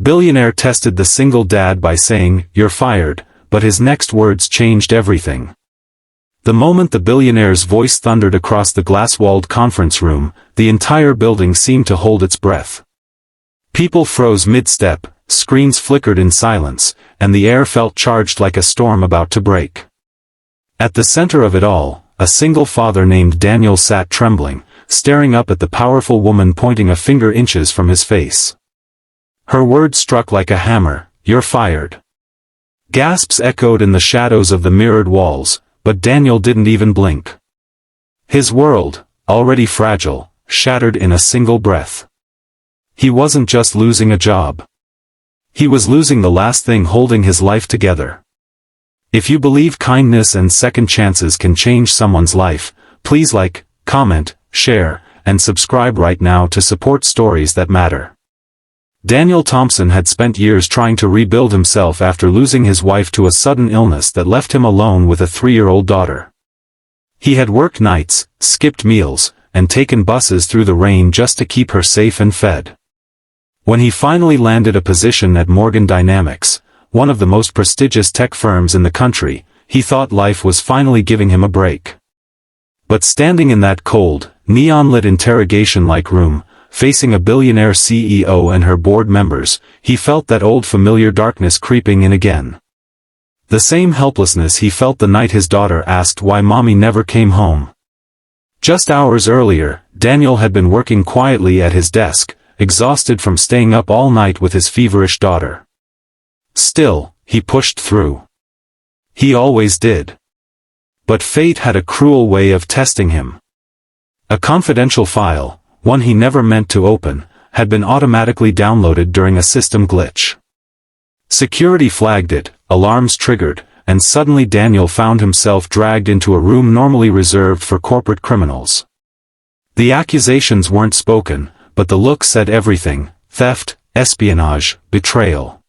Billionaire tested the single dad by saying, "You're fired," but his next words changed everything. The moment the billionaire's voice thundered across the glass-walled conference room, the entire building seemed to hold its breath. People froze mid-step, screens flickered in silence, and the air felt charged like a storm about to break. At the center of it all, a single father named Daniel sat trembling, staring up at the powerful woman pointing a finger inches from his face. Her words struck like a hammer, "You're fired." Gasps echoed in the shadows of the mirrored walls, but Daniel didn't even blink. His world, already fragile, shattered in a single breath. He wasn't just losing a job. He was losing the last thing holding his life together. If you believe kindness and second chances can change someone's life, please like, comment, share, and subscribe right now to support stories that matter. Daniel Thompson had spent years trying to rebuild himself after losing his wife to a sudden illness that left him alone with a 3-year-old daughter. He had worked nights, skipped meals, and taken buses through the rain just to keep her safe and fed. When he finally landed a position at Morgan Dynamics, one of the most prestigious tech firms in the country, he thought life was finally giving him a break. But standing in that cold, neon-lit interrogation-like room, facing a billionaire CEO and her board members, he felt that old familiar darkness creeping in again. The same helplessness he felt the night his daughter asked why mommy never came home. Just hours earlier, Daniel had been working quietly at his desk, exhausted from staying up all night with his feverish daughter. Still, he pushed through. He always did. But fate had a cruel way of testing him. A confidential file, one he never meant to open, had been automatically downloaded during a system glitch. Security flagged it, alarms triggered, and suddenly Daniel found himself dragged into a room normally reserved for corporate criminals. The accusations weren't spoken, but the look said everything: theft, espionage, betrayal.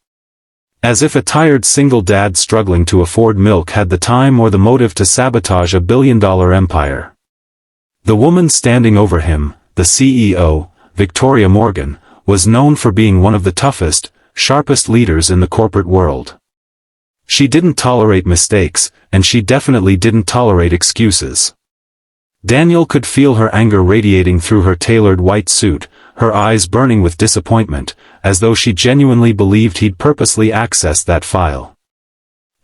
As if a tired single dad struggling to afford milk had the time or the motive to sabotage a billion-dollar empire. The woman standing over him, the CEO, Victoria Morgan, was known for being one of the toughest, sharpest leaders in the corporate world. She didn't tolerate mistakes, and she definitely didn't tolerate excuses. Daniel could feel her anger radiating through her tailored white suit, her eyes burning with disappointment, as though she genuinely believed he'd purposely accessed that file.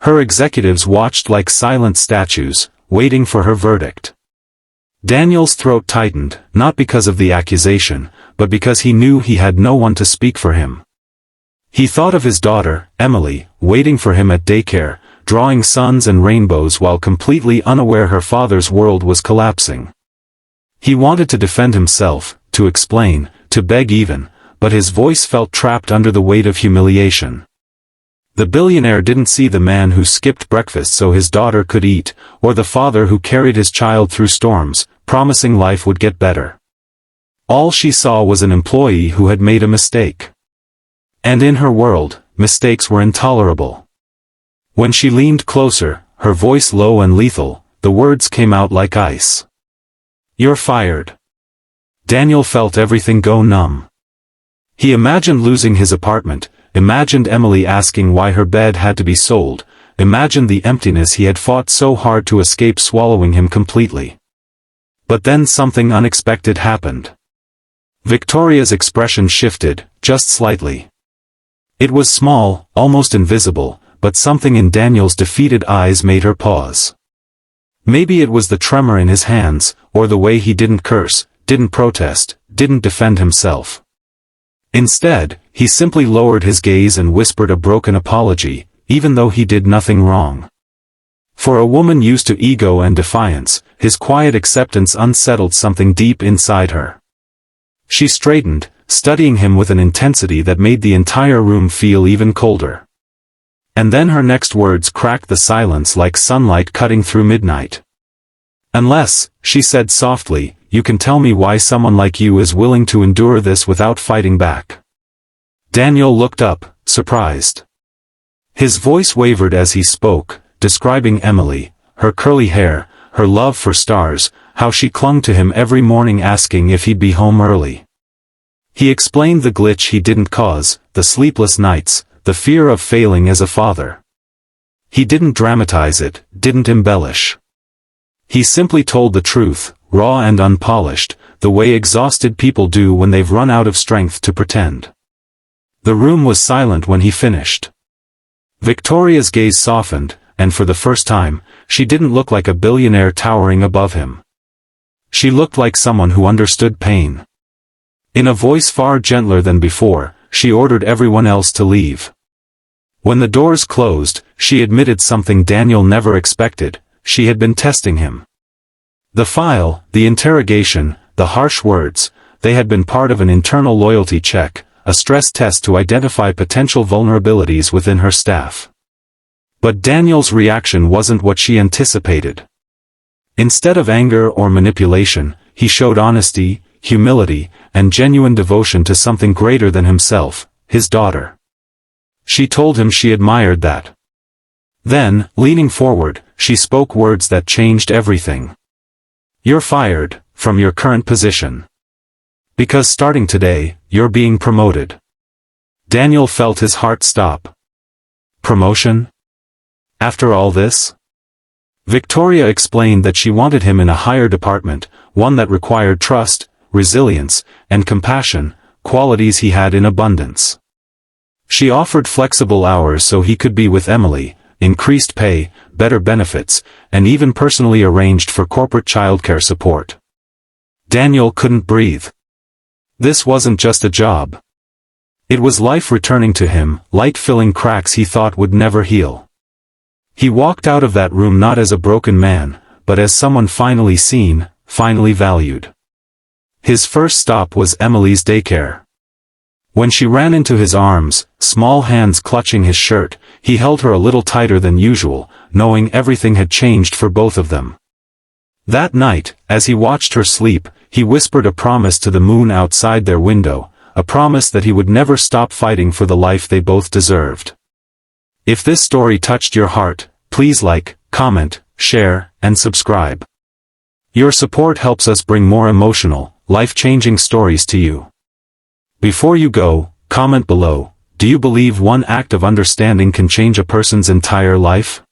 Her executives watched like silent statues, waiting for her verdict. Daniel's throat tightened, not because of the accusation, but because he knew he had no one to speak for him. He thought of his daughter, Emily, waiting for him at daycare, drawing suns and rainbows while completely unaware her father's world was collapsing. He wanted to defend himself, to explain, to beg even, but his voice felt trapped under the weight of humiliation. The billionaire didn't see the man who skipped breakfast so his daughter could eat, or the father who carried his child through storms, promising life would get better. All she saw was an employee who had made a mistake. And in her world, mistakes were intolerable. When she leaned closer, her voice low and lethal, the words came out like ice. "You're fired." Daniel felt everything go numb. He imagined losing his apartment, imagined Emily asking why her bed had to be sold, imagined the emptiness he had fought so hard to escape swallowing him completely. But then something unexpected happened. Victoria's expression shifted, just slightly. It was small, almost invisible, but something in Daniel's defeated eyes made her pause. Maybe it was the tremor in his hands, or the way he didn't curse, didn't protest, didn't defend himself. Instead, he simply lowered his gaze and whispered a broken apology, even though he did nothing wrong. For a woman used to ego and defiance, his quiet acceptance unsettled something deep inside her. She straightened, studying him with an intensity that made the entire room feel even colder. And then her next words cracked the silence like sunlight cutting through midnight. "Unless," she said softly, "you can tell me why someone like you is willing to endure this without fighting back." Daniel looked up, surprised. His voice wavered as he spoke, describing Emily, her curly hair, her love for stars, how she clung to him every morning asking if he'd be home early. He explained the glitch he didn't cause, the sleepless nights, the fear of failing as a father. He didn't dramatize it, didn't embellish. He simply told the truth, raw and unpolished, the way exhausted people do when they've run out of strength to pretend. The room was silent when he finished. Victoria's gaze softened, and for the first time, she didn't look like a billionaire towering above him. She looked like someone who understood pain. In a voice far gentler than before, she ordered everyone else to leave. When the doors closed, she admitted something Daniel never expected: she had been testing him. The file, the interrogation, the harsh words, they had been part of an internal loyalty check, a stress test to identify potential vulnerabilities within her staff. But Daniel's reaction wasn't what she anticipated. Instead of anger or manipulation, he showed honesty, humility, and genuine devotion to something greater than himself, his daughter. She told him she admired that. Then, leaning forward, she spoke words that changed everything. "You're fired, from your current position. Because starting today, you're being promoted." Daniel felt his heart stop. Promotion? After all this? Victoria explained that she wanted him in a higher department, one that required trust, resilience, and compassion, qualities he had in abundance. She offered flexible hours so he could be with Emily, increased pay, better benefits, and even personally arranged for corporate childcare support. Daniel couldn't breathe. This wasn't just a job. It was life returning to him, light filling cracks he thought would never heal. He walked out of that room not as a broken man, but as someone finally seen, finally valued. His first stop was Emily's daycare. When she ran into his arms, small hands clutching his shirt, he held her a little tighter than usual, knowing everything had changed for both of them. That night, as he watched her sleep, he whispered a promise to the moon outside their window, a promise that he would never stop fighting for the life they both deserved. If this story touched your heart, please like, comment, share, and subscribe. Your support helps us bring more emotional, life-changing stories to you. Before you go, comment below: do you believe one act of understanding can change a person's entire life?